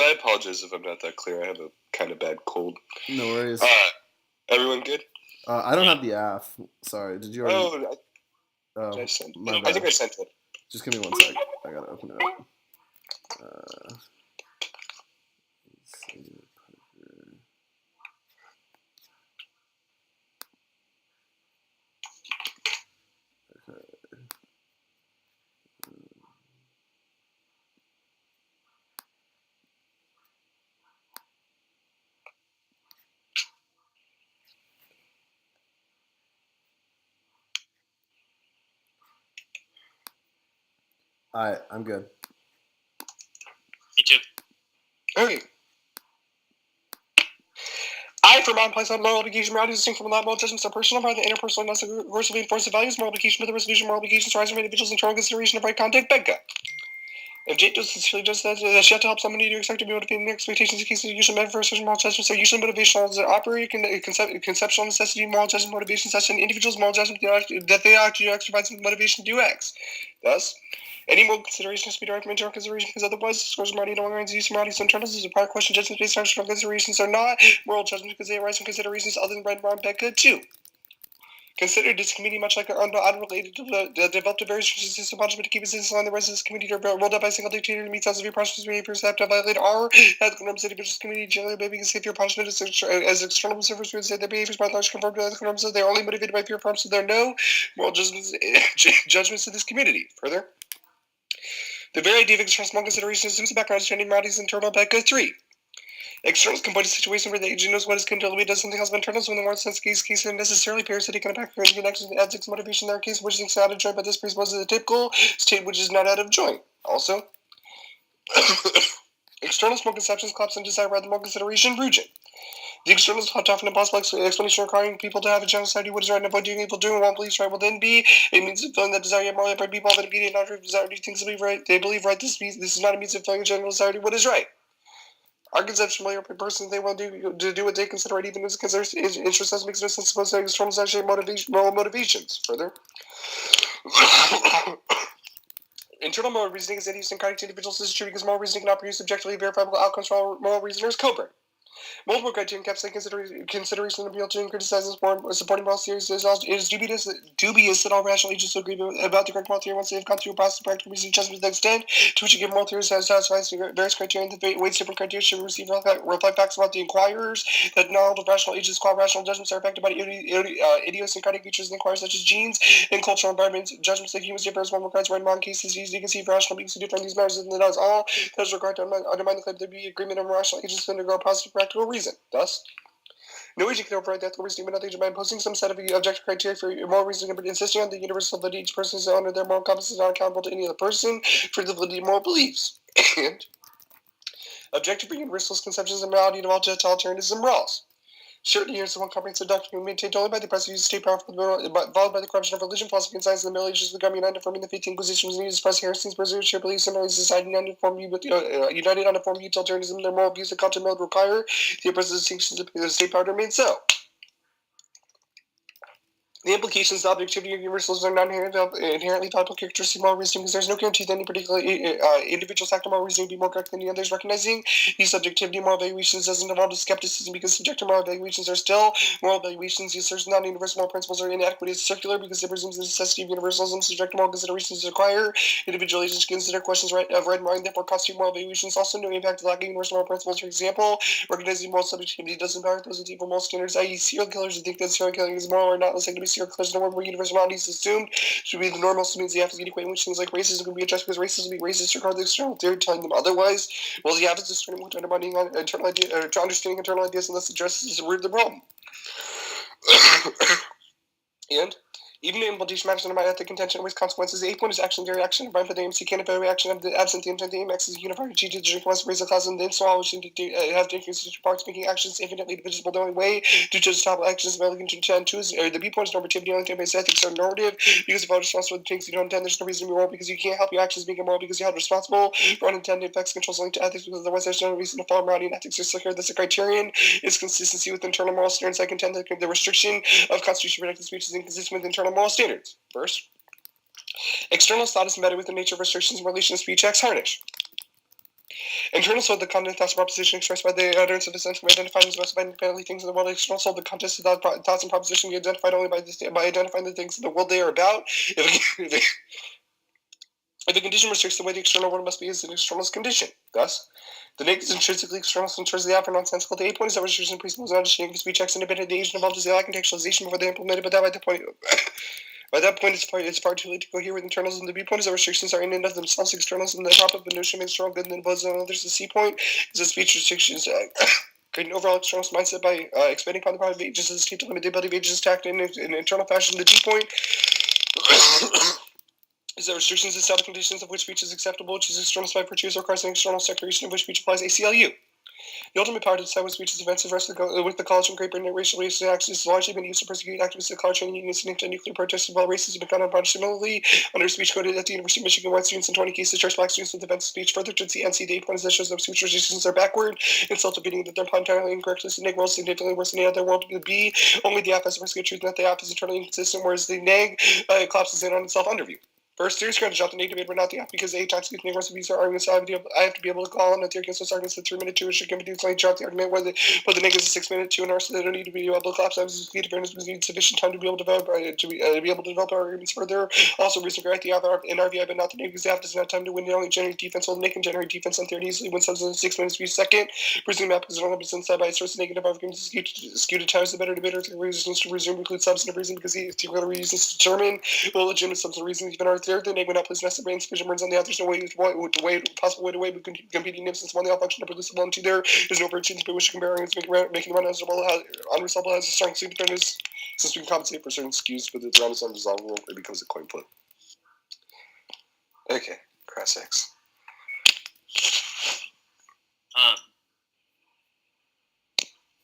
I apologize if I'm not that clear. I have a kind of bad cold. No worries. Everyone good? I don't have the app. Sorry, did you already? I sent. My bad. I think I sent it. Just give me 1 sec. I gotta open it up. Let's see. Alright, I'm good. Me too. Okay. I, for my place on moral obligation, morality is distinct from moral judgments are personal, by the interpersonal, not coercively enforced values, moral obligation to the resolution, moral obligations arise from individuals' internal consideration of right conduct, Becca. If Jake does sincerely does that, she has to help somebody to expect to be motivating their expectations in cases of usually meant for certain moral judgments are usually motivational as operate conceptual necessity, moral judgment, motivation, such an individual's moral judgment that they actually exercise motivation to do X. Thus, any moral consideration has to be derived from internal consideration because otherwise the scores of morality no longer use morality. So internal is a prior question judgments based on external considerations are not moral judgments because they arise from considerations other than right, wrong, Becca, too. Considered this committee much like an unrelated developed a very strict system of punishment to keep its citizens on the rest of this committee are rolled up by a single dictator to meet thousands of your punishments behaviors that have to violate our ethical norms of the individual's community generally may be considered your punishment as external observers would say their behaviors by and large conform to ethical norms, so they are only motivated by fear of harm, so there are no moral judgments of this community. Further, the very idea of external small consideration assumes the background understanding morality's internal Becca 3. Externals can point a situation where the agent knows what is controllable, does something else of internals when the more sense case is necessarily parasitic and impact creating connections to ethics motivation in their case, which is out of joint, but this presupposes the typical state which is not out of joint. Also, external small conceptions collapse and desire rather more consideration, Rugin. The externals hot often impossible explanation requiring people to have a general society what is right and avoid doing evil, doing what believes right will then be a means of filling that desire yet more by people of an immediate not desire to do things they believe right. This is not a means of filling a general society what is right. Our conception familiar with persons they want to do what they consider right, even if it's interest as makes no sense supposed to external actually moral motivations. Further, internal moral reasoning is idiosyncratic to individuals. This is true because moral reasoning cannot produce objectively verifiable outcomes for all moral reasoners. Coburn. Multiple criteria encapsulate consideration of appeal to and criticizes supporting moral theories. It is dubious that all rational agents agree about the correct moral theory once they have gone through a process of practical reasoning adjustment to the extent to which a given moral theory satisfies various criteria and the weights different criteria should receive reflect facts about the inquirers that knowledge of rational agents called rational judgments are affected by idiosyncratic features of the inquirers such as genes and cultural environments. Judgments that humans differ as one requires right in wrong cases easy to conceive rational beings who differ in these matters than that is all that is required to undermine the claim that there be agreement on rational agents to undergo a process of practical reason. Thus, no agent can override the ethical reasoning but nothing by imposing some set of objective criteria for moral reasoning but insisting on the universal validity each person is under their moral compass is not accountable to any other person for the validity of moral beliefs. And objective for universalist conceptions of morality and all totalitarianism morals. Certainly, here's the one comprehensive doctrine maintained only by the press use of state power, followed by the corruption of religion, philosophy, and science in the Middle Ages. The government united forming the Faith Inquisition was needed to suppress heresies, preserve shared beliefs, and society united on a form of utilitarianism. Their moral views and culture mode require the oppressive distinctions of the state power to remain so. The implications of objectivity of universalism are not inherently valuable characteristics of moral reasoning because there is no guarantee that any particular individual's act of moral reasoning will be more correct than the others. Recognizing these subjectivity moral evaluations doesn't involve skepticism because subjective moral evaluations are still moral evaluations. The assertion that universal moral principles are inadequate is circular because it presumes the necessity of universalism. Subjective moral considerations require individual agents to consider questions of right and wrong, therefore constitute moral evaluations. Also, no impact of lack of universal moral principles. For example, recognizing moral subjectivity doesn't empower those with evil moral standards, i.e., serial killers who think that serial killing is moral or not listening to be serial killers in a world where universality is assumed should be the normal, so means the opposite equate which things like racism can be addressed because racism will be racist regardless of the external theory telling them otherwise. Well, the opposite is turning to undermining internal ideas, or to understanding internal ideas unless it addresses the root of the problem. And even in implementation matters under my ethic contention with consequences. The 8th point is action, their action, combined for the AMC can evaluate action of the absent the intent. The AMX is a unified G to drink once raise a class and then swallow which have to increase parts, making actions infinitely divisible. The only way to judge top actions by looking to intend to is the B point is normativity. Only time-based ethics are normative because if I was responsible for the things you don't intend, there's no reason to be moral because you can't help your actions being immoral because you held responsible for unintended effects controls linked to ethics because otherwise there's no reason to follow morality and ethics are circular. That's the criterion is consistency with internal moral standards. I contend that the restriction of constitution protected speech is inconsistent with internal moral standards. First, external thought is embedded with the nature of restrictions in relation to speech acts harnish. Internal soul, the content, thoughts, and proposition expressed by the utterance of a sense, identified and specified independently things in the world. External soul, the content of thoughts and proposition, be identified only by identifying the things in the world they are about. If the condition restricts the way the external world must be as an external condition. Thus, the naked is intrinsically external in terms of the outer nonsensical. The 8 point is that restrictions and principles of understanding speech checks independent. The agent involved is the lack of contextualization before they implemented, but that by that point it's far too late to cohere with internals, and the B point is that restrictions are in and of themselves externals, and the top of the notion makes strong good and then imposes on others. The C point is that speech restrictions create an overall external mindset by expanding upon the power of ages as to limit the ability of ages to act in an internal fashion. The D point is that restrictions establish conditions of which speech is acceptable, which is external by virtues or requires an external declaration of which speech applies. ACLU. The ultimate power to decide what speech is offensive with the College from Great Britain racial racist actions has largely been used to persecute activists at college training unions and nuclear protesters, while racism has been found on similarly under speech coded at the University of Michigan. White students in 20 cases charged black students with offensive speech. Further to the NC, the 8 points that shows that speech restrictions are backward and self-defeating, that they're entirely incorrect. The neg world is significantly worse than any other world. The B, only the app has a risk of truth, and that the app is internally inconsistent, whereas the neg collapses in on itself under view. First, theory is going to drop the neg debate, but not the app, because 8 times the neg abuse our arguments. I have to be able to call on a theory against those arguments. The 3-minute 2 should give me to drop the argument, but the neg is a 6-minute 2 in our, so they don't need to be able to collapse. I was fairness, we need sufficient time to be able to develop our arguments further. Also, reason for the app in RVI, but not the neg, because the app doesn't have time to win. They only generate defense, while the neg can generate defense on theory easily. When something in 6 minutes per second, presume the app is only inside by a source of negative arguments skewed at times. The better debater reasons to resume include substantive reason, because the theoretical reasons to determine well legitimate substantive reasons even are there. The neg would not place necessary insufficient words on the author's no possible way to weigh with competing names, since one the all function of producible, and two there is no virtue to which comparing is making one unresolvable has a strong significance, since we can compensate for certain skews, but the round is unresolvable, it becomes a coin flip. Okay, cross X.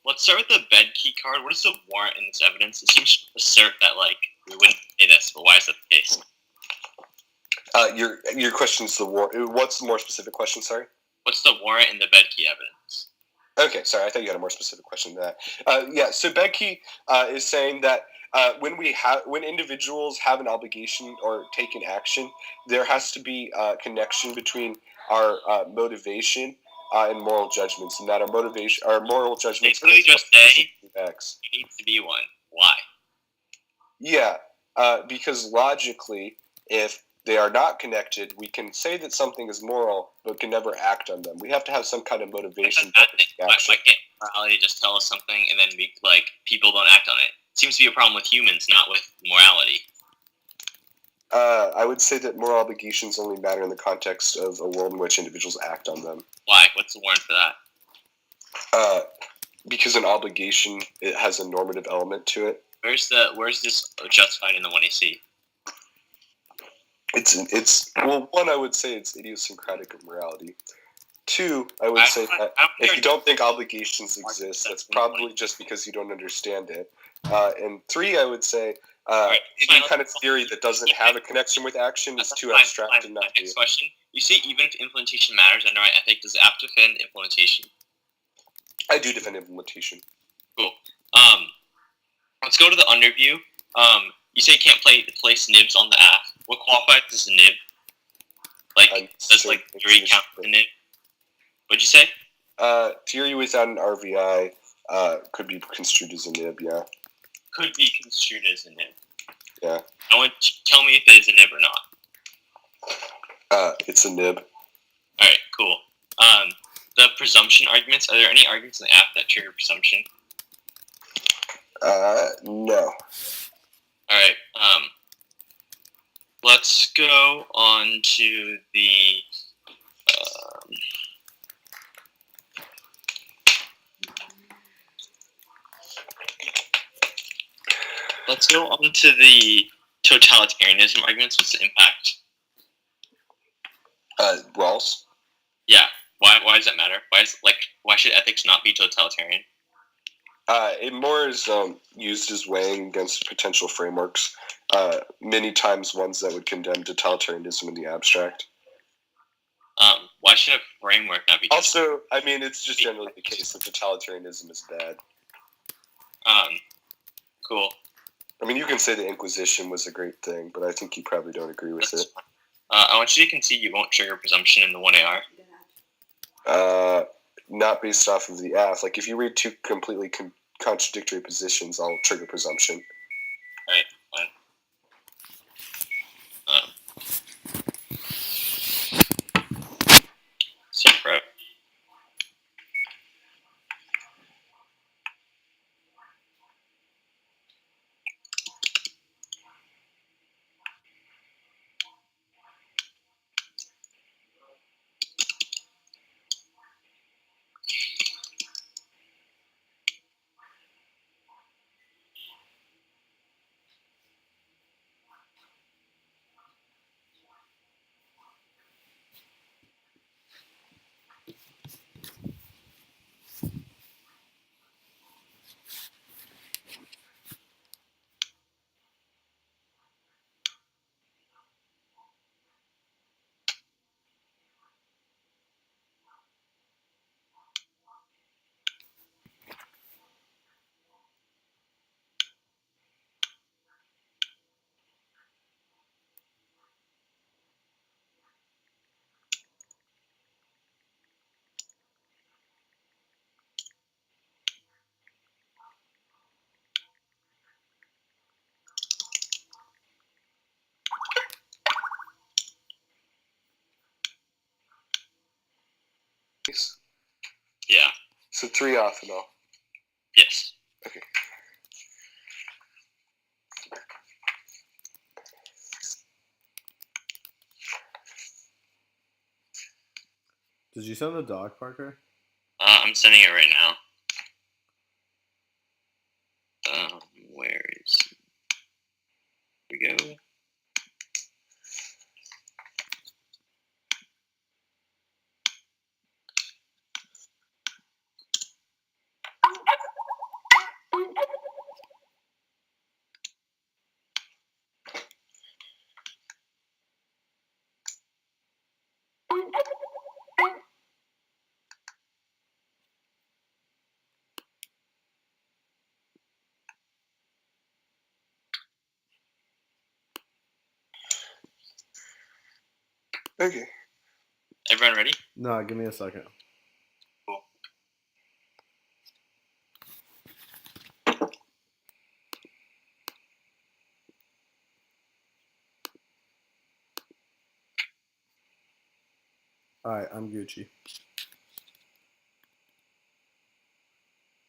Let's start with the bed key card. What is the warrant in this evidence? It seems to assert that we wouldn't say this, but why is that the case? Your question's the warrant. What's the more specific question? Sorry. What's the warrant in the bed key evidence? Okay, sorry. I thought you had a more specific question than that. So bed key is saying that when individuals have an obligation or take an action, there has to be a connection between our motivation and moral judgments, and that our moral judgments. They literally just say X. There needs to be one. Why? Yeah, because logically, if they are not connected, we can say that something is moral, but can never act on them. We have to have some kind of motivation. Why can't morality just tell us something and then people don't act on it? It seems to be a problem with humans, not with morality. I would say that moral obligations only matter in the context of a world in which individuals act on them. Why? What's the warrant for that? Because an obligation, it has a normative element to it. Where's this justified in the 1AC? One, I would say it's idiosyncratic of morality. Two, I would say that if you don't think obligations exist, that's probably just because you don't understand it. And three, I would say any kind of theory that doesn't have a connection with action is too abstract and not real. Next question. You say even if implementation matters under my ethic, does the app defend implementation? I do defend implementation. Cool. Let's go to the underview. You say you can't place nibs on the app. What qualifies as a nib? Does theory count as a nib? What'd you say? Theory without an RVI could be construed as a nib, yeah. Could be construed as a nib. Yeah. I want you to tell me if it is a nib or not. It's a nib. Alright, cool. The presumption arguments, are there any arguments in the app that trigger presumption? No. Alright, let's go on to the let's go on to the totalitarianism arguments. What's the impact? Rawls? Yeah. Why does that matter? Why should ethics not be totalitarian? It more is used as weighing against potential frameworks. Many times ones that would condemn totalitarianism in the abstract. Why should a framework not be? Also, I mean, it's just generally the case that totalitarianism is bad. Cool. I mean, you can say the Inquisition was a great thing, but I think you probably don't agree with it. I want you to concede you won't trigger presumption in the 1AR. not based off of the F. Like, if you read two completely contradictory positions, I'll trigger presumption. Alright, fine. So, prep. Yeah. So 3 off and all. Yes. Okay. Did you send the doc, Parker? I'm sending it right now. Where is... Here we go. Okay. Everyone ready? No, give me a second. Cool. Alright, I'm Gucci.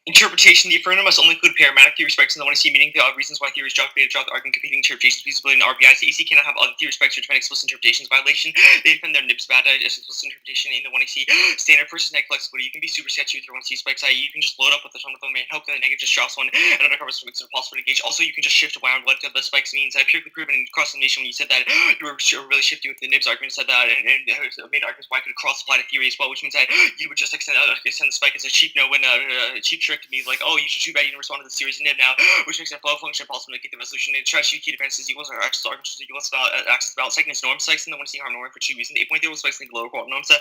Interpretation: the affirmative must only include paradigmatic theory specs in the 1C, meaning the reasons why theories drop, beta drop, arguing competing interpretations, feasibility, and RBIs. The AC cannot have other theory specs or defend explicit interpretations violation. They defend their nibs bad as explicit interpretation in the 1AC. Standard versus negative flexibility. You can be super sketchy with your 1C specs, i.e. you can just load up with a ton of them and hope that the negative just drops one and undercover some possible to gauge. Also, you can just shift around what the spikes means. I purely proven in cross-elimination when you said that you were really shifting with the nibs argument, said that, and made arguments why I could cross-apply to theory as well, which means that you would just extend the spike as a cheap no when a cheap trick to me, like, oh, you should too bad you didn't respond to the series nib now, which makes that flow function possible to get the resolution and try to key defenses equals or access arguments equals about access about. Second is norm spikes, and the 1C harm norm for 2 reasons. 8.0 spikes in the lower quantum norms.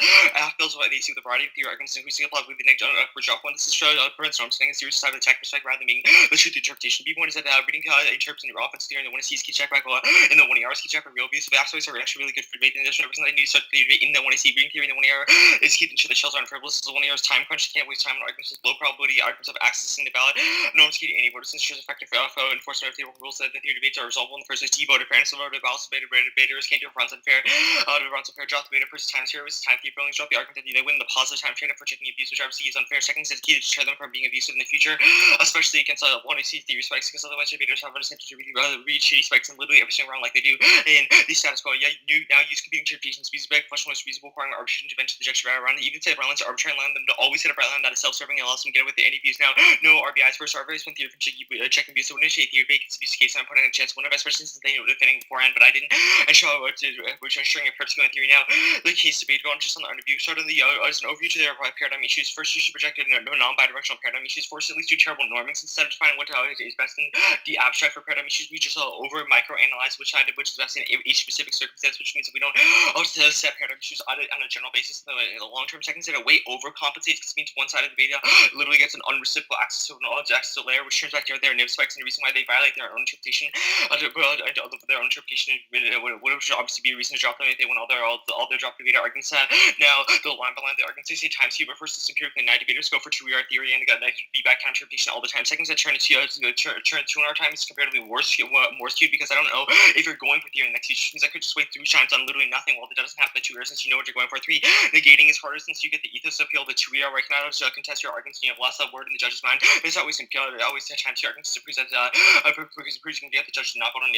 Fills what they see with a variety of theory arguments, increasing apply with the negative for drop one. This is prevents norm setting a serious type of attack perspective rather than being the truth interpretation. B point is that reading interprets in your offense theory and the 1C's key check back in the 1ER's key check for real abuse of aspects are actually really good for debate. And there's no reason they need to start debate in the 1AC reading theory and the 1ER is keeping sure the shells aren't frivolous. This is the 1ER's time crunch. Can't waste time on arguments with low probability arguments of accessing the ballot. Norms key to any voter since there's effective enforcement of theoretical rules that the theory debates are resolvable in the first place. D-voter fairness of voter balance debaters can't do it runs unfair. Runs unfair. Drop the beta versus time here was time theory drop the argument that they win the positive time trade for checking abuse, which obviously is unfair. Second is key to deter them from being abusive in the future, especially against 1AC theory spikes, because otherwise debaters have an incentive to read shitty spikes and literally everything wrong like they do in the status quo. Yeah, you now use competing interpretations, be spec, question was reasonable, requiring arbitration to venture the judge around. Even say balance arbitrary land them to always hit a bright line that is self-serving and allows them to get it with the NDPs. Now, no RBIs first RBIs when theory for checking abuse, so initiate theory vacancy abuse case, and I'm putting a chance one of especially since they knew defending beforehand, but I didn't. And show which I'm showing a particular theory now. The case debate going just on the underview. Started the as an overview to their paradigm issues. First, you should project no non-bidirectional paradigm issues. Force at least do terrible normings instead of defining what is best in the abstract for paradigm issues. We just over micro-analyze which is best in each specific circumstance, which means that we don't set paradigm issues on a general basis. In the long-term, second set way overcompensates because it means one side of the debate literally gets an reciprocal access to a layer, which turns back to their nib spikes, and the reason why they violate their own interpretation, their own interpretation would obviously be a reason to drop them if they want all their drop debate arguments. Now, the line by line, the arguments they say times two, but first it's empirical, and 9 debaters go for 2ER theory, and got that feedback counter interpretation all the time. Seconds that turn 2 hour time is comparatively more skewed because I don't know if you're going for theory in the next few sessions. I could just wait 3 times on literally nothing while it doesn't have the 2 ER since you know what you're going for. 3, negating is harder since you get the ethos appeal. The 2 ER where you cannot contest your arguments and you have less word in the judge's mind. It's always times 2 arguments to prove that because you can get the judge to not vote on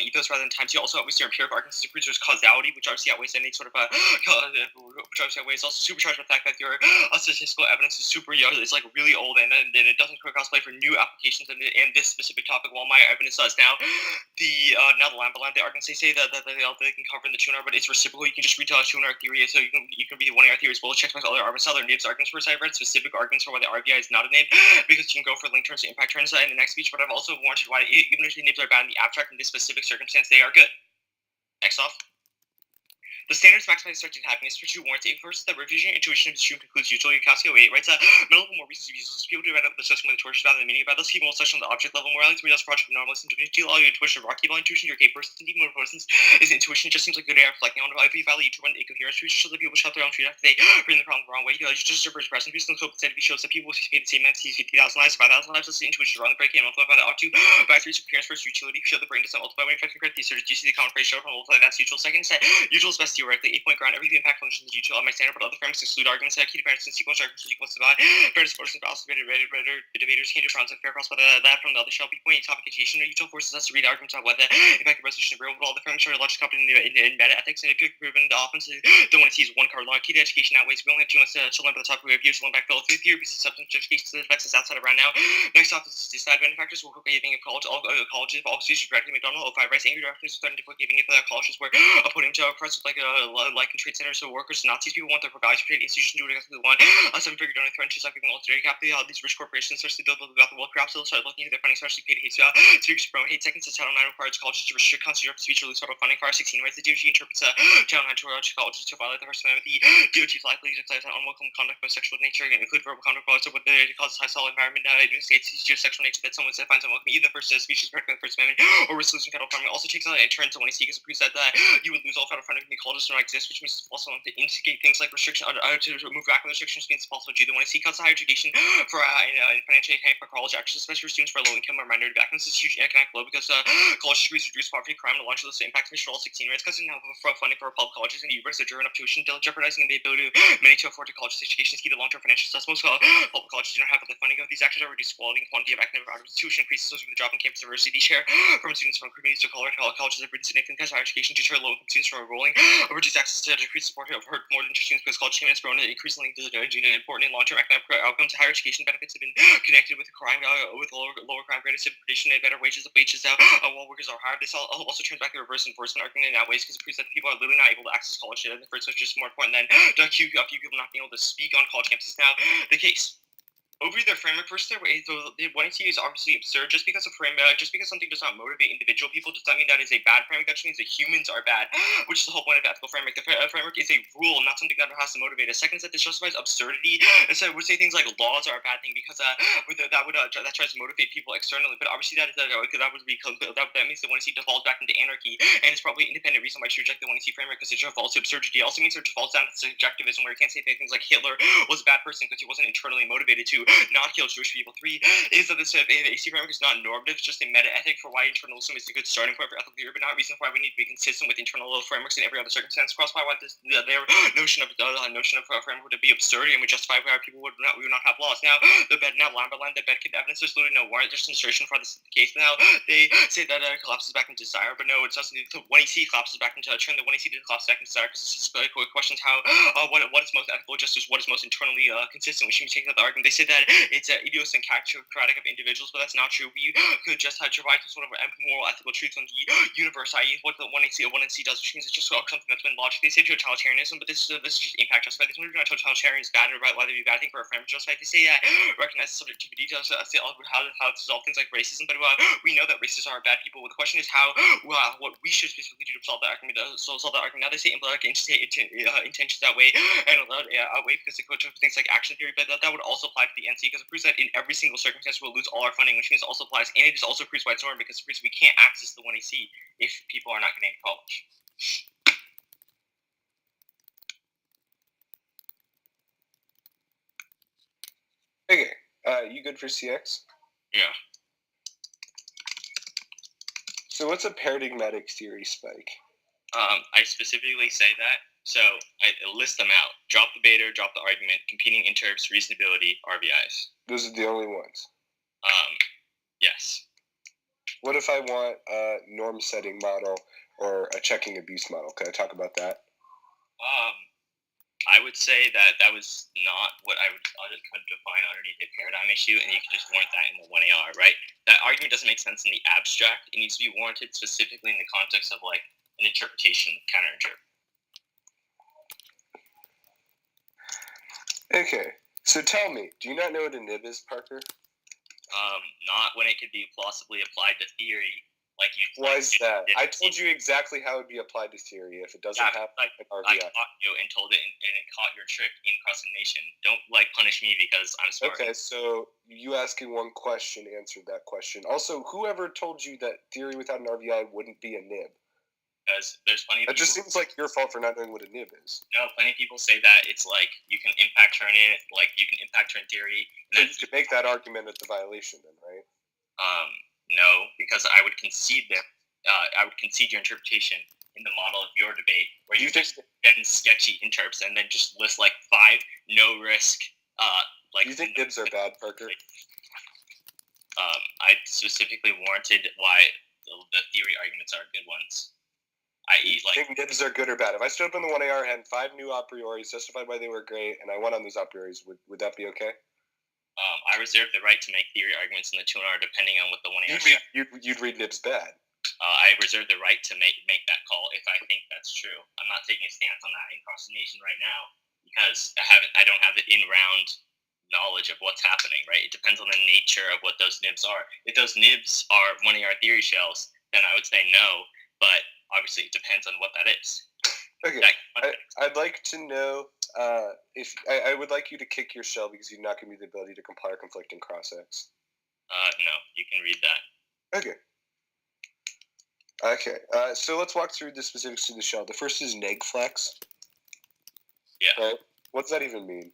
ethos rather than times 2. Also always your empirical arguments to prove there's causality, which obviously outweighs any sort of which obviously outweighs also supercharged with the fact that your statistical evidence is is like really old and it doesn't cross-play for new applications in this specific topic, while my evidence does. Now the line by line, the arguments they say that they can cover in the 2 but it's reciprocal. You can just read 2 theory, so you can read 1 theory as well. Check my other arguments, other nibs arguments for I read specific arguments for why the RBI is not a nib, because you can go for link terms and impact terms in the next speech. But I've also warranted why even if the nibs are bad in the abstract in this specific circumstance, they are good. Next off. The standards maximize searching happiness for 2 warrants. First, the revision intuition of the stream concludes usually. Casio 8 writes middle of more reasons to be useless. People do write up the discussion with the torches rather than the meaning about this. Keep all session on the object level morality. We does project normalism to deal all your intuition, rocky level intuition, your gay person, even more persons is intuition. It just seems like good air reflecting on if you value each one incoherence to so that people shut their own treat after they bring the problem the wrong way. You just for expressing peace and hope instead if he shows that people will pay the same man sees 50,000 lives, 5,000 lives. Let's see intuition around the break and multiply by the ought to by 3 coherence first utility. Show the brain does not multiply when affecting correct thesis. Do you see the common phrase show from multiply that's usual second set. Usual is best theoretically 8-point ground. Everything impact functions is usual on my standard, but other frameworks exclude arguments that key to parents and sequence arguments equals to that. Fairness forces balance debaters can't do fronts of fair cross, but that from the other shall be point topic education or usual forces us to read arguments on whether effective resolution of real, but all the frameworks are logic competent in meta ethics and it could proven the offense don't want to see one card law. Key to education outweighs. We only have 2 months to learn about the topic. We have years to learn back fill through theory because substance education that affects us outside of right now. Next off is decide benefactors will quickly giving a college. All colleges, all students directly McDonald, 05 rights, angry directors threatened to quickly giving it for their colleges where putting to press like and trade centers so workers, Nazis, people want their values trade institutions to do exactly what they want. Some figure donor threatened to giving ulterior capital. These rich corporations, especially those about the world perhaps they'll start looking into their funding, especially paid hate speakers promote hate. Seconds to Title 9 requires colleges to restrict constitutional speech or lose federal funding. Fire 16 rights. The DOT interprets Title 9 to urge colleges to violate the First Amendment. The DOT likely declares an unwelcome conduct of sexual nature and include verbal conduct violence of what it causes hostile environment states sexual nature that someone finds unwelcome. Either the first speech is practically the First Amendment or resolution federal funding. Also takes out a turn to when he seeks proves that you would lose all federal funding when the colleges do not exist, which means also to instigate things like restriction to remove back the restrictions means possible. Do the one see cuts higher education for financial aid for college access, especially for students for low income or minority backgrounds. This is huge economic blow because college degrees reduce poverty, crime, and launch of the impact mission all 16 rates because they now have funding for public colleges and universities are enough tuition, jeopardizing the ability of many to afford to college education. Key to long-term financial success. Most public colleges do not have the funding of these actions are reduce quality and quantity of academic outcomes. Tuition increases with the drop in campus diversity share from students from communities to colleges have been significant because higher education deter low-income students from enrolling, reduce access to decreased support of hurt more than students because college attainment has grown increasingly important in long-term economic outcomes. Higher education benefits have been connected with crime, with lower crime rate, predation, and better wages. While workers are hired. This also turns back the reverse enforcement argument in that ways because it proves that people are literally not able to access college in the first place, which is more important than a few people not being able to speak on college campuses. Now, the case. Over their framework first, the 180 is obviously absurd. Just because something does not motivate individual people does not mean that is a bad framework. That just means that humans are bad, which is the whole point of ethical framework. The framework is a rule, not something that has to motivate us. Second, that this justifies absurdity. And so we say things like laws are a bad thing because that tries to motivate people externally. But obviously that means the 180 defaults back into anarchy, and it's probably an independent reason why you reject the 180 framework because it defaults to absurdity. It also means it defaults down to subjectivism, where you can't say things like Hitler was a bad person because he wasn't internally motivated to not kill Jewish people. 3 is that this AC framework is not normative, it's just a meta ethic for why internalism is a good starting point for ethical theory, but not a reason why we need to be consistent with internal frameworks in every other circumstance. Cross by why their notion of framework would be absurd and would justify why we would not have laws. Now, line by line, the bed kid evidence there's literally no warrant, just insertion for this case. Now, they say that collapses back into desire, but no, it doesn't. The 1AC collapses back into turn. The 1AC did collapse back into desire because this is questions how what is most ethical, just as what is most internally consistent. We should be taking out the argument. They say that it's idiosyncratic of individuals, but that's not true. We could just provide some sort of moral ethical truth on the universe, i.e. what the 1AC does, which means it's just something that's been logic. They say totalitarianism, but this is just impact justified. This one is not totalitarian is bad or whether it be a bad thing for a framework justified. They say recognize subjectivity to say how to resolve things like racism, but we know that racists are bad people. The question is how what we should specifically do to solve the argument. Now they say intentions that way and outweigh because they go to things like action theory, but that would also apply to the against you because it proves that in every single circumstance we'll lose all our funding, which means it also applies, and it just also proves why it's normal because it proves we can't access the 1AC if people are not getting to college. Okay, you good for CX? Yeah. So what's a paradigmatic theory, Spike? I specifically say that, so I list them out. Drop the beta, drop the argument, competing interps, reasonability, RBIs. Those are the only ones. Yes. What if I want a norm setting model or a checking abuse model? Can I talk about that? I would say that was not what I would define underneath a paradigm issue, and you can just warrant that in the 1AR, right? That argument doesn't make sense in the abstract. It needs to be warranted specifically in the context of like an interpretation, counterinterpret. Okay, so tell me, do you not know what a nib is, Parker? Not when it could be plausibly applied to theory. Like you. Why is that? I told you exactly how it would be applied to theory if it doesn't have an RBI. I caught you and told it and it caught your trick in cross-examination. Don't like punish me because I'm smart. Okay, so you asking one question answered that question. Also, whoever told you that theory without an RBI wouldn't be a nib? Because there's plenty of That just seems like your fault for not knowing what a nib is. No, plenty of people say that it's like you can impact turn it, like you can impact turn theory. So you could make that argument at the violation then, right? No, because I would concede that I would concede your interpretation in the model of your debate, where you just get in sketchy interps and then just list like 5 no risk. Like. You think nibs are bad, Parker? I specifically warranted why the theory arguments are good ones. I.e., like. Think nibs are good or bad? If I stood up in the 1AR, had 5 new a prioris, justified why they were great, and I won on those a prioris, would that be okay? I reserve the right to make theory arguments in the 2R depending on what the 1AR says. You'd read nibs bad. I reserve the right to make that call if I think that's true. I'm not taking a stance on that in cross-examination right now because I don't have the in-round knowledge of what's happening, right? It depends on the nature of what those nibs are. If those nibs are 1AR theory shells, then I would say no, but obviously it depends on what that is. Okay, I'd like to know if I would like you to kick your shell because you're not giving me the ability to compile conflicting cross-X. No, you can read that. Okay. Okay, so let's walk through the specifics of the shell. The first is neg flex. Yeah. Right? What does that even mean?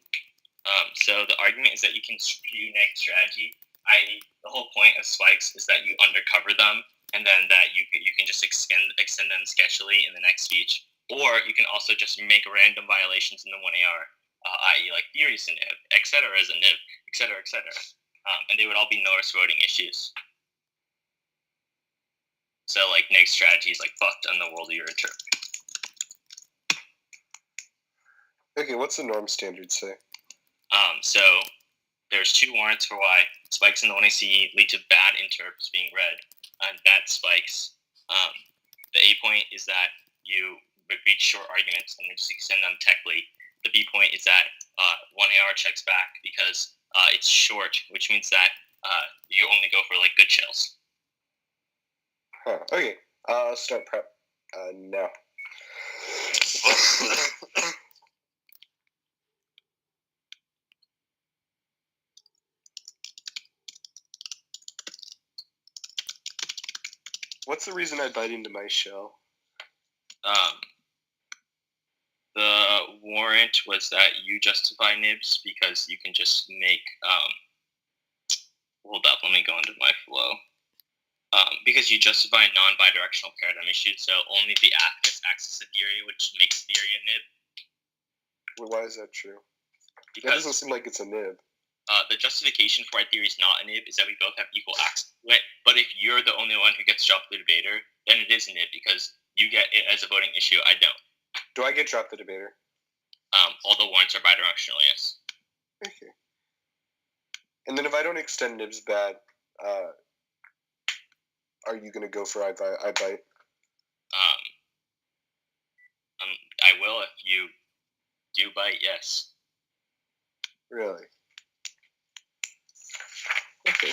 So the argument is that you can skew neg strategy, i.e. the whole point of spikes is that you undercover them and then that you can just extend them sketchily in the next speech. Or you can also just make random violations in the 1AR, i.e. like theory is a nib, etc. is a nib, etc., etc. And they would all be no-risk voting issues. So like neg strategy is like fucked on the world of your interp. Okay, what's the norm standard say? So there's 2 warrants for why spikes in the 1AC lead to bad interps being read, and bad spikes. The A point is that you read short arguments and then just extend them technically. The B point is that 1AR checks back because it's short, which means that you only go for like good shells. Huh. Okay, I'll start prep now. What's the reason I bite into my shell? The warrant was that you justify nibs because you can just make hold up, let me go into my flow. Because you justify non-bidirectional paradigm issues, so only the app gets access to theory, which makes theory a nib. Well, why is that true? Because that doesn't seem like it's a nib. The justification for why theory is not a nib is that we both have equal access to it. But if you're the only one who gets dropped the debater, then it is a nib because you get it as a voting issue. I don't. Do I get dropped the debater? All the warrants are bidirectional, yes. Okay. And then if I don't extend nibs bad, are you going to go for I bite? I will if you do bite, yes. Really? Okay.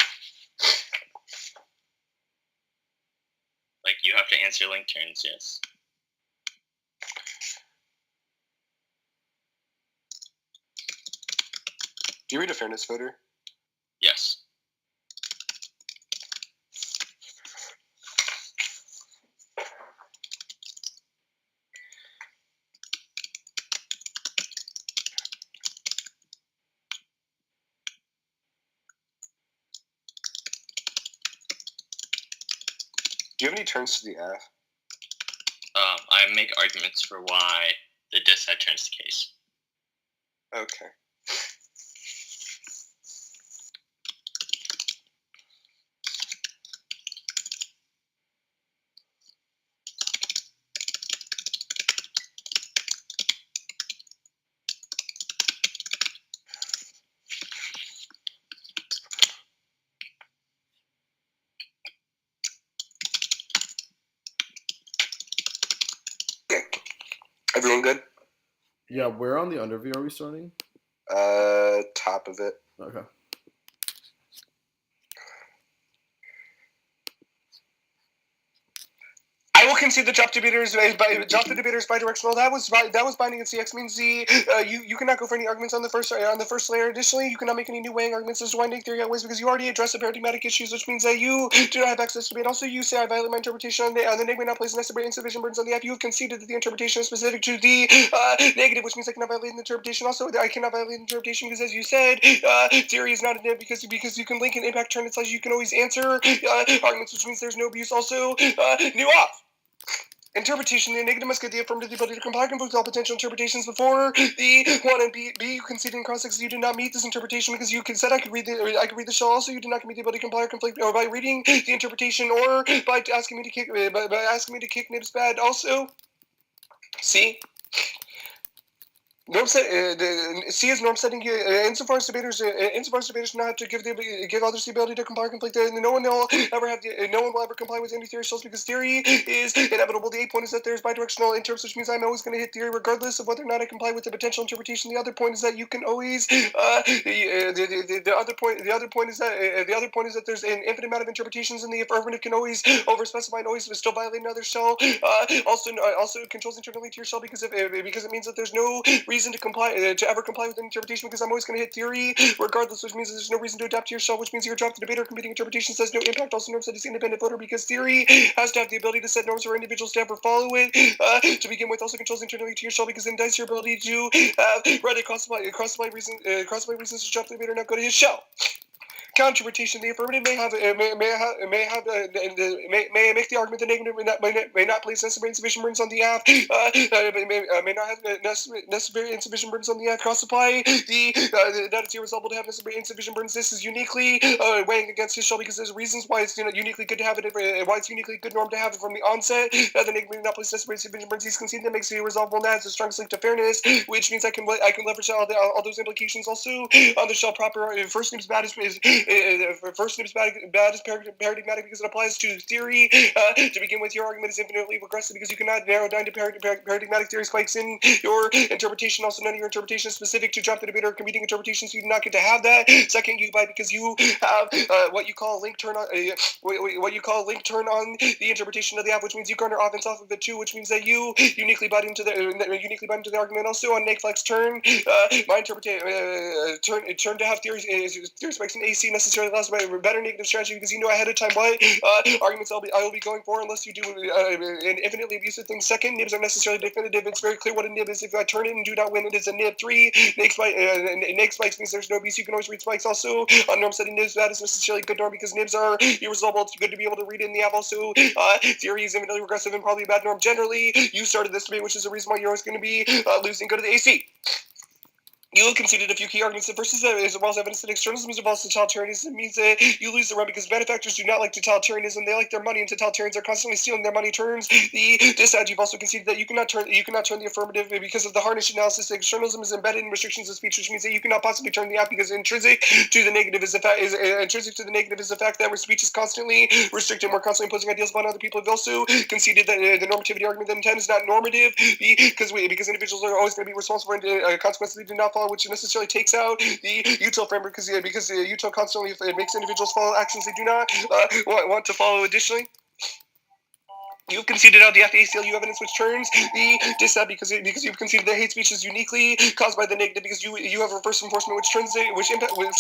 Like, you have to answer link turns, yes. Do you read a fairness voter? Do you have any turns to the F? I make arguments for why the dissad turns the case. Okay. Everyone good? Yeah, where on the underview are we starting? Top of it. Okay. I will concede the drop the debaters bidirectional. That was binding in CX means you cannot go for any arguments on the first layer. Additionally, you cannot make any new weighing arguments as to why negative theory outweighs because you already addressed the paradigmatic issues, which means that you do not have access to debate. Also, you say I violate my interpretation on the negative not place necessary insufficient burdens on the F. You have conceded that the interpretation is specific to the negative, which means I cannot violate the interpretation. Also, I cannot violate the interpretation because, as you said, theory is not a nib because you can link an impact turn. It's like you can always answer arguments, which means there's no abuse. Also, new off. Interpretation, the negative must get the affirmative the ability to comply with all potential interpretations before the 1 and B. You conceded in context you did not meet this interpretation because you said I could read the shell. Also, you did not meet the ability to comply or conflict or by reading the interpretation or by asking me to kick nibs bad. Also, C. Norm set, C is norm setting. Insofar as debaters do not have to give others the ability to comply or conflict, no one will ever comply with any theory shells because theory is inevitable. The 8 point is that there's bidirectional interps, which means I'm always going to hit theory regardless of whether or not I comply with the potential interpretation. The other point is that you can always the other point is that there's an infinite amount of interpretations, and the affirmative can always overspecify and always still violate another shell. Also controls internally to your shell because it means that there's no reason to ever comply with an interpretation because I'm always going to hit theory regardless, which means there's no reason to adapt to your shell, which means you're dropped the debater competing interpretation says no impact. Also, norms that is independent voter because theory has to have the ability to set norms for individuals to ever follow it. To begin with, also controls internally to your shell because it indicates your ability to read cross-apply reasons to drop the debater not go to his shell. Counterpretation: the affirmative may make the argument the negative may not place necessary insufficient burdens on the F. May not have necessary insufficient burdens on the F. Cross apply that it's irresolvable to have necessary insufficient burdens. This is uniquely weighing against his shell because there's reasons why it's uniquely good to have it. Why it's uniquely good norm to have it from the onset. The negative may not place necessary insufficient burdens. He's conceded that makes it irresolvable. And that has a strong link to fairness, which means I can leverage all those implications. Also, on the shell proper first name's bad is paradigmatic because it applies to theory. To begin with, your argument is infinitely regressive because you cannot narrow down to paradigmatic theory spikes in your interpretation. Also, none of your interpretation is specific to drop the debater or competing interpretations. So you do not get to have that. Second, you buy because you have what you call a link turn on the interpretation of the app, which means you garner offense off of it too, which means that you uniquely buy into the argument. Also, on make flex turn, my interpretation turn to have theory spikes in AC necessarily allows by a better negative strategy because you know ahead of time what arguments I will be going for unless you do an infinitely abusive thing. Second, nibs are necessarily definitive. It's very clear what a nib is. If I turn it and do not win, it is a nib. 3, neg spikes means there's no abuse. You can always read spikes. Also, on norm setting nibs, that is necessarily a good norm because nibs are irresolvable. It's good to be able to read it in the app. Also, theory is infinitely regressive and probably a bad norm. Generally, you started this debate, which is the reason why you're always going to be losing. Go to the AC. You conceded a few key arguments. The first is that it involves evidence that externalism involves totalitarianism. It means that you lose the run because benefactors do not like totalitarianism. They like their money, and totalitarians are constantly stealing their money. Turns the dissad. You've also conceded that you cannot turn the affirmative because of the harnish analysis. Externalism is embedded in restrictions of speech, which means that you cannot possibly turn the app because intrinsic to the negative is the fact that where speech is constantly restricted. We're constantly imposing ideals upon other people. Have also conceded that the normativity argument that intent is not normative because individuals are always going to be responsible for consequences they do not follow, which necessarily takes out the util framework because the util constantly makes individuals follow actions they do not want to follow. Additionally, you've conceded out the ACLU evidence which turns the dissad because you've conceded that hate speech is uniquely caused by the negative because you have reverse enforcement which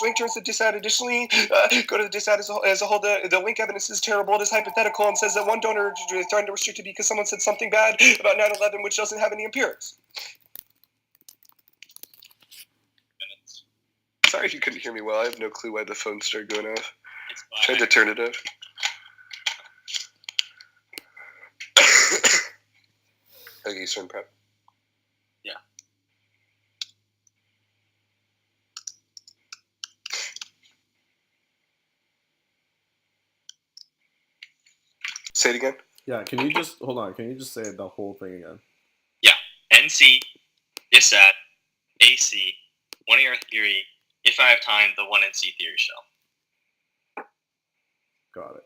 link turns the dissad. Additionally, go to the dissad as a whole. The link evidence is terrible. It is hypothetical and says that one donor is trying to restrict it because someone said something bad about 9/11 which doesn't have any empirics. Sorry if you couldn't hear me well. I have no clue why the phone started going off. Tried to turn it off. Okay, so in prep. Yeah. Say it again. Yeah, can you just hold on? Can you just say the whole thing again? Yeah. NC, DISAT, AC, 1AR theory. If I have time, the 1NC theory shell. Got it.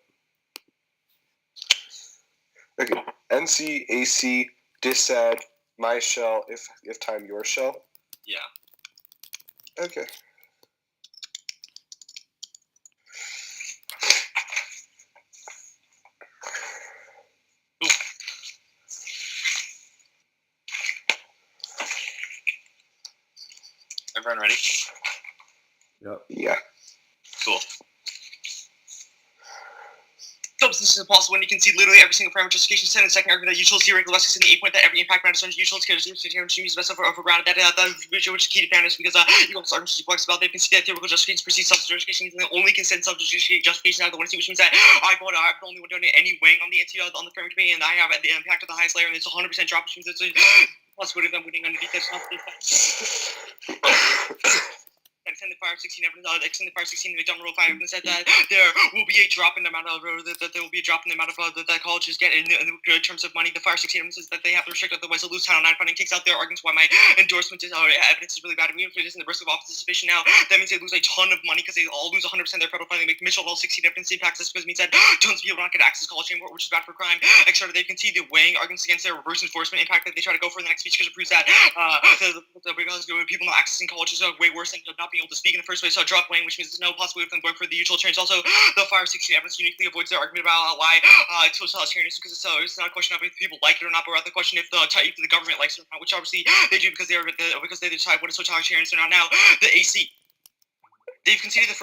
Okay. NC, AC, DISAD, my shell, if time, your shell. Yeah. Okay. Ooh. Everyone ready? Yep. Yeah. Cool. Substance is impossible when you can see literally every single parameter justification set in second argument that usual zero less in the 8 point that every impact matters on usual scale to use best over ground that which is key to fairness because you also are complex about they can see that theoretical justifications precede substance justification is the only consent substance justification out of the one which means that I'm the only one doing any weighing on the NC on the framework debate and I have the impact of the highest layer and it's 100% drop which means it's a possibility of them winning underneath this extended fire 16 evidence extended fire 16 McDonald rule 5 evidence said that there will be a drop in the amount of that there will be a drop in the amount of that colleges get in terms of money. The fire 16 evidence is that they have to restrict otherwise they'll lose Title 9 funding. Takes out their arguments why my endorsement is evidence is really bad. Even if it isn't the risk of office participation now, that means they lose a ton of money because they all lose 100% of their federal funding. Make Mitchell all 16 evidence impacts this because it means that tons of people don't get access to college anymore, which is bad for crime. Extra they can see the weighing arguments against their reverse enforcement impact that they try to go for in the next speech because it proves that because people not accessing college is way worse than not being able to speak in the first place. So drop weighing, which means there's no possibility of them going for the usual trends. Also, the fire 16 evidence uniquely avoids their argument about why it's totalitarianism because it's not a question of if people like it or not, but rather the question if the government likes it or not, which obviously they do because they decide what is totalitarianism or not. Now, the AC. They've conceded on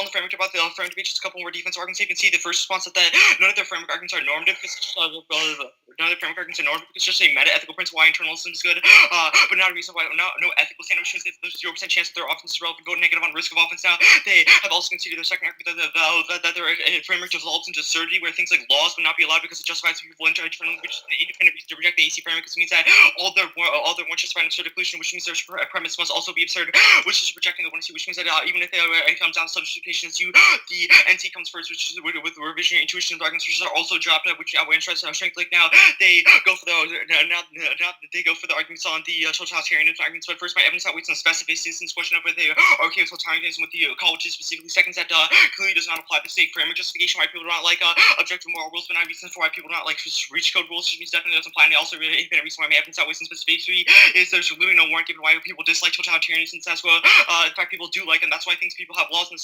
the framework about the framework debate, just a couple more defense arguments. You can see the first response that none of their framework arguments are normative because none of their framework arguments are normative because it's just a meta-ethical principle why internalism is good, but not a reason why no ethical standard which means there's 0% chance that their offense is relevant, go negative on risk of offense. Now they have also conceded their second argument that their framework develops into absurdity where things like laws would not be allowed because it justifies people internally, which is an independent reason to reject the AC framework because it means that all their one justified absurd conclusion, which means their premise must also be absurd, which is rejecting the one C, which means that even if they it comes down to substitution, the NT comes first, which is with the revisionary intuition of arguments, which are also dropped, which I would interest strength like now they go for the arguments on the totalitarianism arguments. But first, my evidence outweighs on specificity since question of whether they are okay with totalitarianism with the colleges specifically. Second, that clearly does not apply the state framework justification why people do not like objective moral rules, but not reasons for why people do not like reach code rules, which means definitely doesn't apply. And also, independent reason why my evidence outweighs on specificity is there's literally no warrant given why people dislike totalitarianism. That's what in fact people do like, and that's why things people have laws and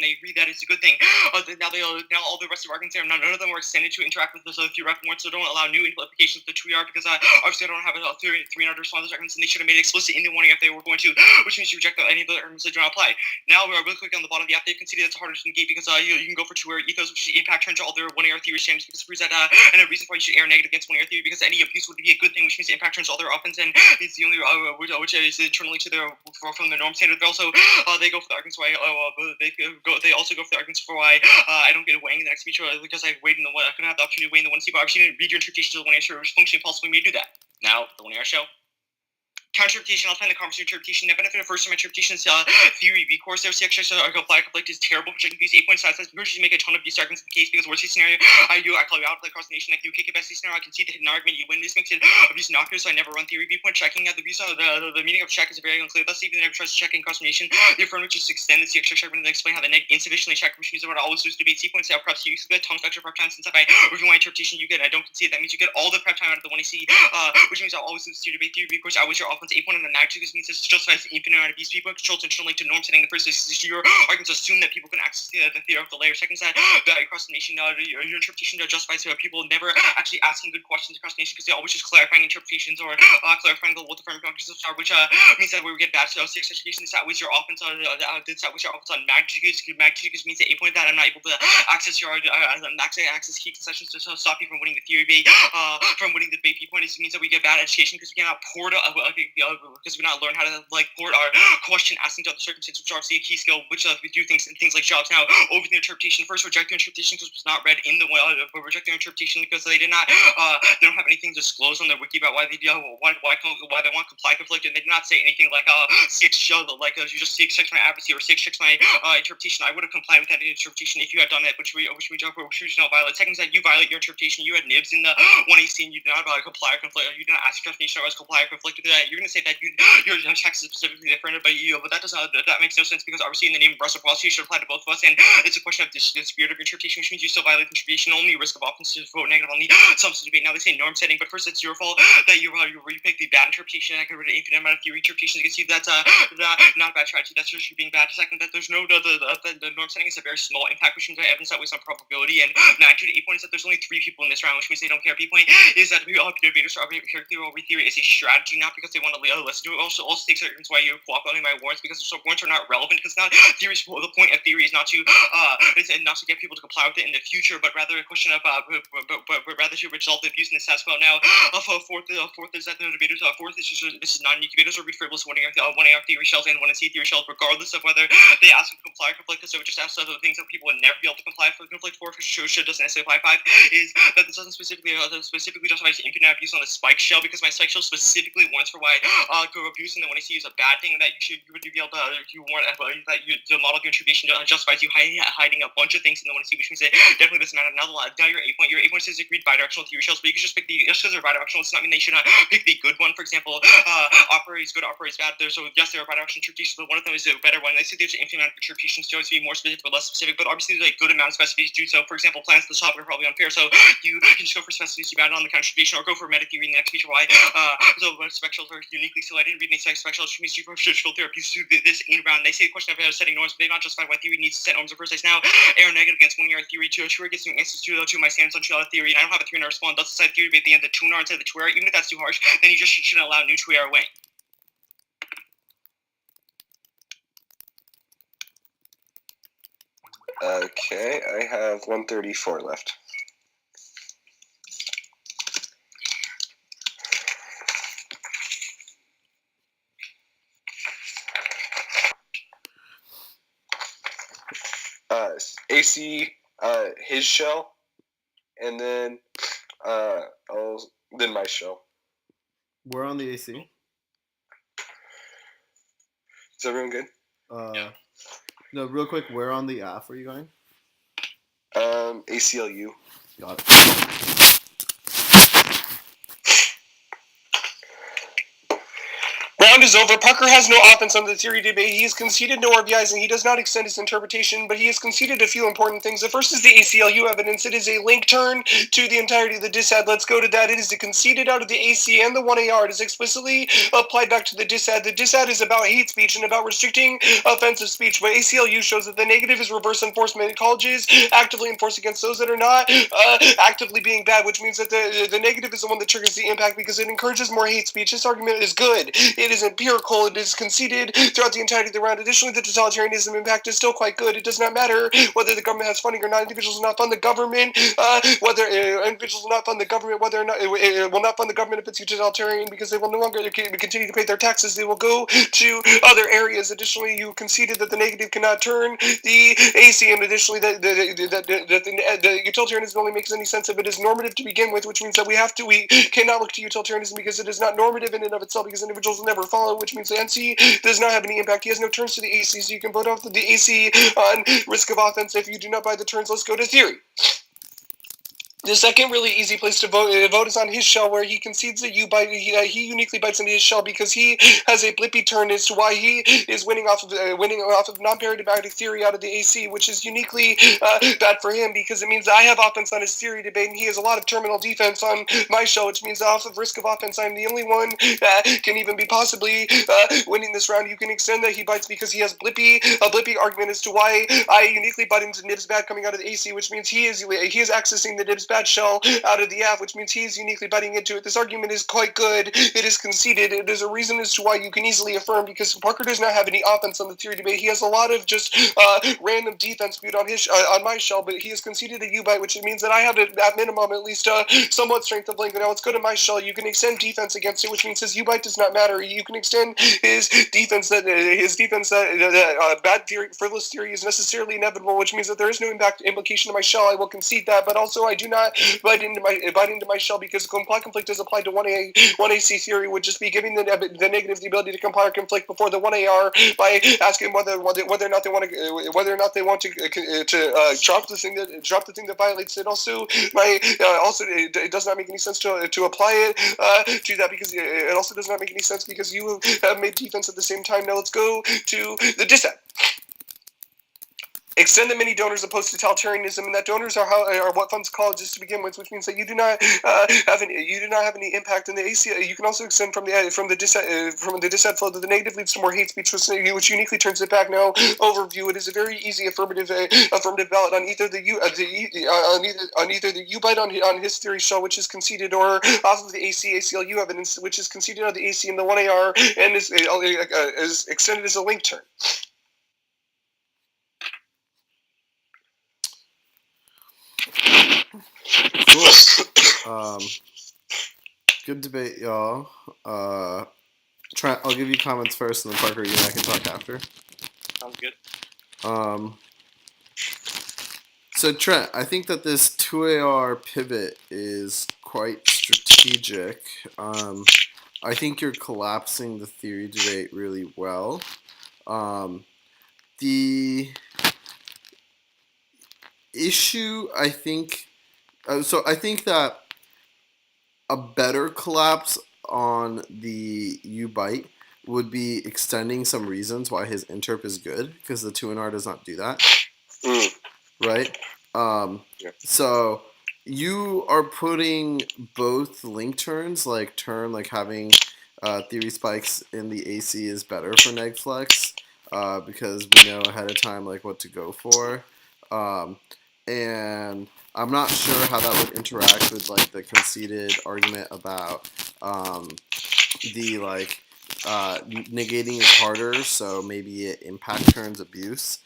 they agree that it's a good thing. Now all the rest of arguments none of them were extended to interact with those other few reference, so don't allow new implications of the TWR because obviously I don't have a theory 300 response arguments, and they should have made it explicit in the warning if they were going to, which means you reject any of the arguments that do not apply. Now we're really quick on the bottom of the app. They've conceded it's harder to negate because you can go for two-air ethos, which impact turns all their 1AR theory shams because it proves that and a reason why you should air negative against 1AR theory because any abuse would be a good thing, which means impact turns all their offense and it's the only which is internally to their from the norm standard. But also they go for the arguments why they also go for the arguments for why I don't get weighing in the next speech because I weighed in the one I couldn't have the opportunity to weigh in the one C, but I actually didn't read your interpretation of the 1AR show, which functionally impossible for me to do that. Now the 1AR show. Counter-interpretation, I'll find the conversation interpretation. The benefit of first time interpretation is theory B course. Their CX apply conflict is terrible, which I can use 8 point size. We're just make a ton of these arguments in the case because worst case scenario, I call you out, play across the nation, like you kick it best case scenario, I can see the hidden argument, you win. This makes it abuse knockers, so I never run theory B point checking. The meaning of check is very unclear. Thus, even if I try to check in cross nation, the affirmative just extend the CX argument and explain how the neg insufficiently check, which means I would always lose debate C points. Perhaps you use the tongue vector prep time since if I review my interpretation, you get I don't concede. That means you get all the prep time out of the 1AC, which means I'll always lose to debate theory B course. I was your offense 8 point on the mag means this justifies the infinite amount of these people controls internally to norm setting the first place. Your arguments assume that people can access the theory of the layer. Second side, across the nation, your interpretation justifies people never actually asking good questions across the nation because they always just clarifying interpretations or clarifying what the framework concepts are, which means that we get bad CX education. This was your offense on magnitudes. Magnitudes means the 8 point that I'm not able to access your access key concessions to stop you from winning the theory B, from winning the debate P point. It means that we get bad education because we cannot port because we not learn how to like port our question asking to other circumstances, which are obviously a key skill, which we do things like jobs now. Over the interpretation, first reject the interpretation because it was not read in the but reject the interpretation because they did not they don't have anything disclosed on their wiki about why they why they want comply conflict, and they did not say anything like you just CX my advocacy or CX my interpretation. I would have complied with that interpretation if you had done that, which we not violate. Second is that you violate your interpretation. You had nibs in the 1AC and you did not comply or conflict. You did not ask your interpretation or comply or conflict with that. You're going to say that your text is specifically different, but that makes no sense because obviously in the name of reciprocity, you should apply to both of us, and it's a question of the spirit of interpretation, which means you still violate interpretation. Only risk of offense to vote negative on the substance debate. Now they say norm setting, but first it's your fault that you pick the bad interpretation. I can read an infinite amount of theory interpretations against you. That's not a bad strategy. That's just you being bad. Second, that there's no the norm setting is a very small impact, which means that evidence that weighs on probability. And 9 to 8 points that there's only 3 people in this round, which means they don't care. B point is that debaters are theory is a strategy, not because they want to listen to it. Also takes a reasons why you're cooperating my warrants, because warrants are not relevant. Because not theories. The point of theory is not to get people to comply with it in the future, but rather a question of but rather to resolve the abuse in the status quo. Now, fourth is that the debaters. Fourth is this is non-unique debaters are read frivolous one AR theory shells and one C theory shells, regardless of whether they ask to comply or conflict. Because they would just ask other things that people would never be able to comply for conflict for. Should doesn't necessarily apply. 5 is that this doesn't specifically justify infinite abuse on the spike shell, because my spike shell specifically warns for why abuse in the 1AC is a bad thing, and that you would be able to the model of interpretation justifies you hiding a bunch of things in the 1AC, which means it definitely doesn't matter. Now your 8 point says agreed bidirectional theory shells, but you can just pick just because they're bidirectional does not mean they should not pick the good one. For example, operates good, operates bad. So yes, there are bidirectional interpretations, but one of them is a better one. They say there's an infinite amount of interpretations to be more specific but less specific, but obviously there's a good amount of specificity to do so. For example, plans to the topic are probably unfair, so you can just go for specificity bad on the contribution, or go for meta theory in the next feature. Why? So spectrals are uniquely selected. Reading spectrals, which means you should filter abuse through this in round. They say the question of setting norms, but they've not justified why theory needs to set norms in the first place. Now, error negative against 1 year theory, 2 against new answers to my stance on theory, and I don't have a 3 response. Thus, the side theory at the end, the 2 instead of the 2 error. Even if that's too harsh, then you just shouldn't allow new 2 error away. Okay, I have 134 left. AC, his shell, and then my shell. We're on the AC. Is everyone good? Yeah. No, real quick, where on the AF are you going? ACLU. Got it. Round is over. Parker has no offense on the theory debate. He has conceded no RBIs, and he does not extend his interpretation, but he has conceded a few important things. The first is the ACLU evidence. It is a link turn to the entirety of the dissad. Let's go to that. It is conceded out of the AC and the 1AR. It is explicitly applied back to the dissad. The dissad is about hate speech and about restricting offensive speech, but ACLU shows that the negative is reverse enforcement. Colleges actively enforce against those that are not actively being bad, which means that the negative is the one that triggers the impact because it encourages more hate speech. This argument is good. It is empirical. It is conceded throughout the entirety of the round. Additionally, the totalitarianism impact is still quite good. It does not matter whether the government has funding or not. Individuals will not fund the government. Whether individuals will not fund the government, whether or not it will not fund the government if it's totalitarian, because they will no longer continue to pay their taxes. They will go to other areas. Additionally, you conceded that the negative cannot turn the AC, and additionally that the utilitarianism only makes any sense if it is normative to begin with, which means that we cannot look to utilitarianism because it is not normative in and of itself, because individuals will never follow, which means the NC does not have any impact. He has no turns to the AC, so you can vote off the AC on risk of offense. If you do not buy the turns, let's go to theory. The second really easy place to vote is on his shell, where he concedes that he uniquely bites into his shell because he has a blippy turn as to why he is winning off of non-paradigmatic theory out of the AC, which is uniquely bad for him because it means I have offense on his theory debate and he has a lot of terminal defense on my shell, which means off of risk of offense, I'm the only one that can even be possibly winning this round. You can extend that he bites because he has a blippy argument as to why I uniquely butt into Nibs bad coming out of the AC, which means he is accessing the Nibs bad bad shell out of the AF, which means he is uniquely biting into it. This argument is quite good. It is conceded. There's a reason as to why you can easily affirm, because Parker does not have any offense on the theory debate. He has a lot of just random defense viewed on his on my shell, but he has conceded a U-bite, which means that I have at minimum at least somewhat strength of link. Now let's go to my shell. You can extend defense against it, which means his U-bite does not matter. You can extend his defense that bad theory, frivolous theory is necessarily inevitable, which means that there is no implication to my shell. I will concede that, but also I do not bite into my shell, because comply conflict is applied to 1AC theory would just be giving the negative the ability to comply or conflict before the 1AR by asking whether or not they want to drop the thing that violates it. Also, it does not make any sense to apply it to that, because it also does not make any sense because you have made defense at the same time. Now let's go to the dissent. Extend the many donors opposed to totalitarianism, and that donors are what funds colleges to begin with, which means that you do not have any impact in the AC. You can also extend from the dissent flow that the negative leads to more hate speech, which uniquely turns it back. Now overview. It is a very easy affirmative ballot on either the U bite on his theory shell, which is conceded, or off of the ACLU evidence, which is conceded on the AC and the 1AR, and is extended as a link term. Cool. Good debate, y'all. Trent, I'll give you comments first, and then Parker, you and I can talk after. Sounds good. So Trent, I think that this 2AR pivot is quite strategic. I think you're collapsing the theory debate really well. The issue, I think, I think that a better collapse on the U-bite would be extending some reasons why his interp is good, because the 2NR does not do that. Right? Yeah. So you are putting both link turns, like having theory spikes in the AC is better for neg flex, because we know ahead of time like what to go for. And I'm not sure how that would interact with like the conceded argument about the negating is harder, so maybe it impact turns abuse.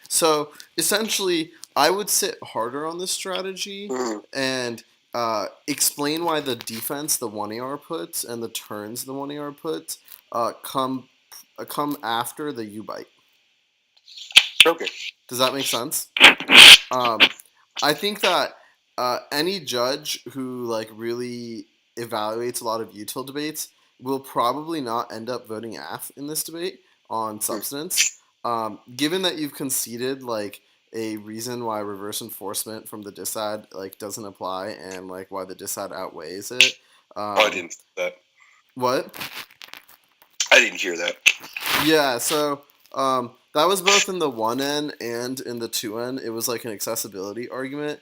So essentially, I would sit harder on this strategy and explain why the defense the 1AR puts and the turns the 1AR puts come after the U-bite. Okay. Does that make sense? I think that any judge who like really evaluates a lot of util debates will probably not end up voting AF in this debate on substance. Given that you've conceded like a reason why reverse enforcement from the dissad like doesn't apply, and like why the dissad outweighs it. I didn't hear that. What? I didn't hear that. Yeah, so that was both in the 1N and in the 2N. It was like an accessibility argument.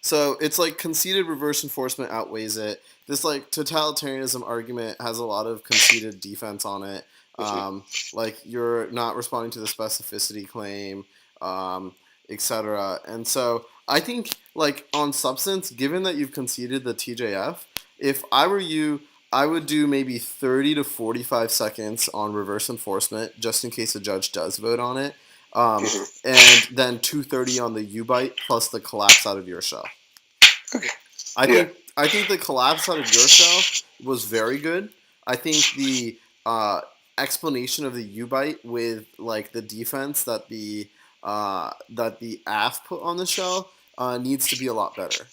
So it's like conceded reverse enforcement outweighs it. This like totalitarianism argument has a lot of conceded defense on it. Like you're not responding to the specificity claim, etc. And so I think like on substance, given that you've conceded the TJF, if I were you, I would do maybe 30 to 45 seconds on reverse enforcement, just in case a judge does vote on it, and then 230 on the U-bite plus the collapse out of your shell. Okay. I think the collapse out of your shell was very good. I think the explanation of the U-bite with like the defense that the AF put on the shell needs to be a lot better.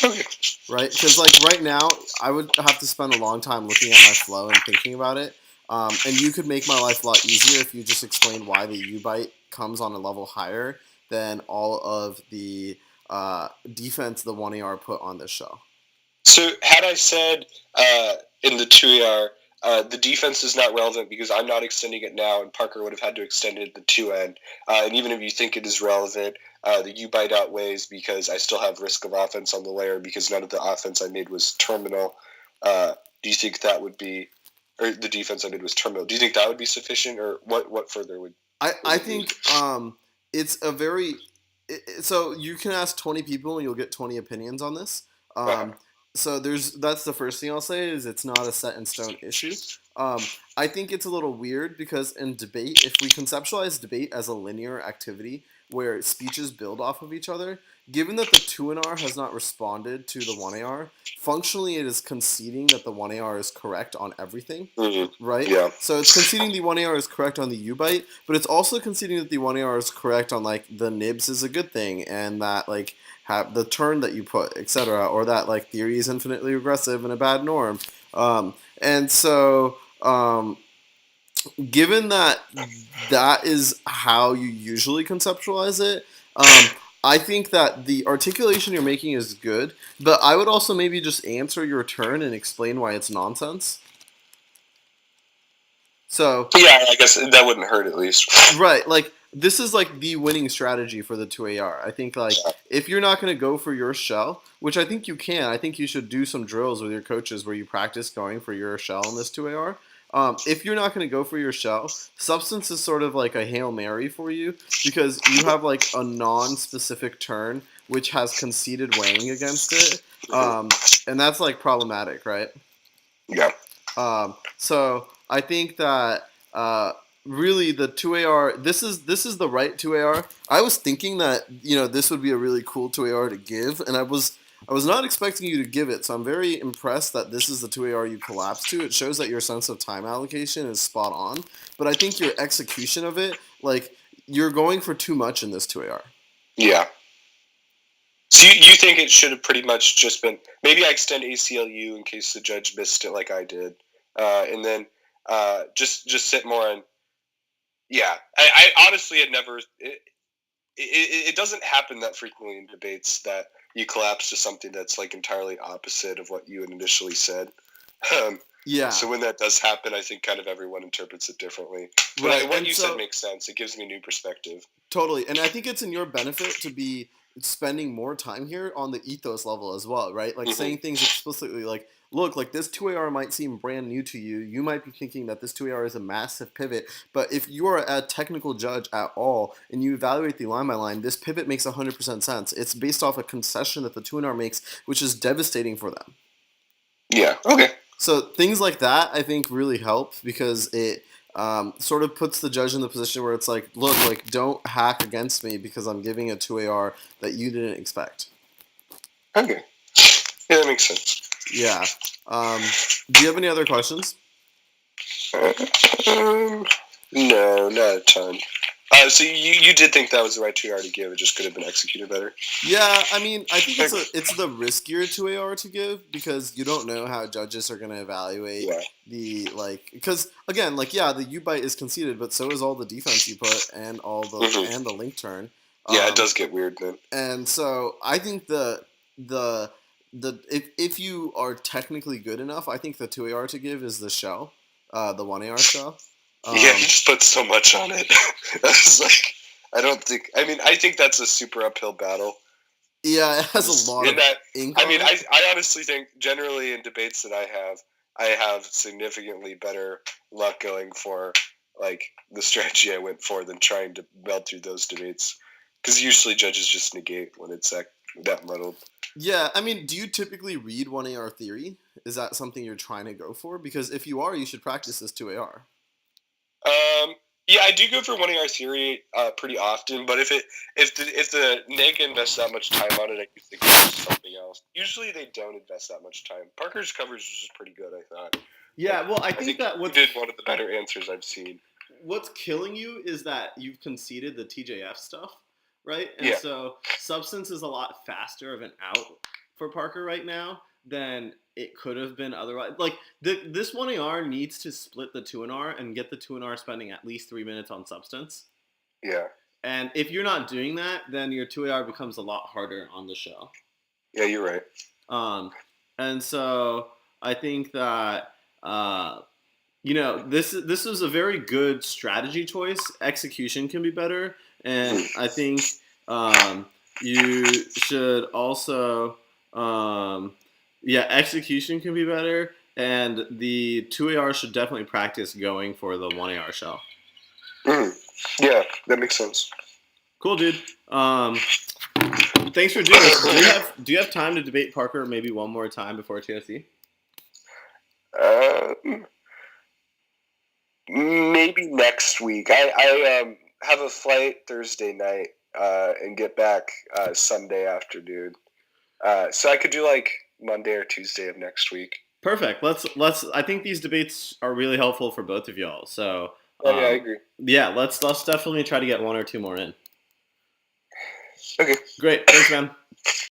Okay. Right? Because like right now, I would have to spend a long time looking at my flow and thinking about it. And you could make my life a lot easier if you just explained why the U-bite comes on a level higher than all of the defense the 1AR put on this shell. So had I said in the 2AR, the defense is not relevant because I'm not extending it now, and Parker would have had to extend it at the 2N. And even if you think it is relevant, the U-bite outweighs because I still have risk of offense on the layer because none of the offense I made was terminal. Do you think that would be, or the defense I did was terminal? Do you think that would be sufficient, or what further would? I think it's so you can ask 20 people and you'll get 20 opinions on this. So that's the first thing I'll say is it's not a set in stone issue. I think it's a little weird because in debate, if we conceptualize debate as a linear activity where speeches build off of each other, given that the 2NR has not responded to the 1AR, functionally it is conceding that the 1AR is correct on everything, right? Yeah. So it's conceding the 1AR is correct on the U-byte, but it's also conceding that the 1AR is correct on like the nibs is a good thing and that like have the turn that you put, etc., or that like theory is infinitely regressive and a bad norm. And so given that that is how you usually conceptualize it, I think that the articulation you're making is good, but I would also maybe just answer your turn and explain why it's nonsense. So yeah, I guess that wouldn't hurt at least. Right, like this is like the winning strategy for the 2AR. I think like if you're not going to go for your shell, which I think you can, I think you should do some drills with your coaches where you practice going for your shell in this 2AR. If you're not going to go for your shell, substance is sort of like a Hail Mary for you because you have like a non-specific turn which has conceded weighing against it. And that's like problematic, right? Yeah. So I think that really the 2AR this is the right 2AR. I was thinking that this would be a really cool 2AR to give, and I was not expecting you to give it, so I'm very impressed that this is the 2AR you collapsed to. It shows that your sense of time allocation is spot on, but I think your execution of it, like you're going for too much in this 2AR. Yeah. So you think it should have pretty much just been, maybe I extend ACLU in case the judge missed it like I did, and then just sit more on. Yeah, I honestly had never. It doesn't happen that frequently in debates that you collapse to something that's like entirely opposite of what you had initially said. Yeah. So when that does happen, I think kind of everyone interprets it differently. But Right. what you said makes sense. It gives me a new perspective. Totally, and I think it's in your benefit to be spending more time here on the ethos level as well, right? Like saying things explicitly like, look, like this 2AR might seem brand new to you. You might be thinking that this 2AR is a massive pivot, but if you are a technical judge at all and you evaluate the line by line, this pivot makes 100% sense. It's based off a concession that the 2NR makes, which is devastating for them. Yeah, okay. So things like that, I think, really help because it sort of puts the judge in the position where it's like, look, like don't hack against me because I'm giving a 2AR that you didn't expect. Okay. Yeah, that makes sense. Yeah. Do you have any other questions? No, not a ton. So you did think that was the right 2AR to give. It just could have been executed better. Yeah, I mean, I think it's the riskier 2AR to give because you don't know how judges are going to evaluate the because again, the U-byte is conceded, but so is all the defense you put and all the and the link turn. Yeah, it does get weird then. And so I think if you are technically good enough, I think the 2AR to give is the shell, the 1AR shell. Yeah, he just put so much on it. I was like, I think that's a super uphill battle. Yeah, it has a lot of ink on it. I honestly think generally in debates that I have significantly better luck going for like the strategy I went for than trying to meld through those debates. Because usually judges just negate when it's that muddled. Yeah, I mean, do you typically read 1AR theory? Is that something you're trying to go for? Because if you are, you should practice this 2AR. Yeah, I do go for 1AR theory pretty often, but if the neg invests that much time on it, I usually go for something else. Usually they don't invest that much time. Parker's coverage was just pretty good, I thought. Yeah, well, I think that you did one of the better answers I've seen. What's killing you is that you've conceded the TJF stuff, right? And so substance is a lot faster of an out for Parker right now than it could have been otherwise. Like this 1AR needs to split the 2NR and get the 2NR spending at least 3 minutes on substance. Yeah. And if you're not doing that, then your 2AR becomes a lot harder on the show. Yeah, you're right. And so I think that this is a very good strategy choice. Execution can be better, and I think you should also. Execution can be better, and the 2AR should definitely practice going for the 1AR shell. Yeah, that makes sense. Cool, dude. Thanks for doing this. Do you have time to debate Parker maybe one more time before TSC? Maybe next week. I have a flight Thursday night and get back Sunday afternoon. So I could do like Monday or Tuesday of next week. Perfect. Let's. I think these debates are really helpful for both of y'all. So Yeah, I agree. Yeah, let's definitely try to get one or two more in. Okay. Great. Thanks, man.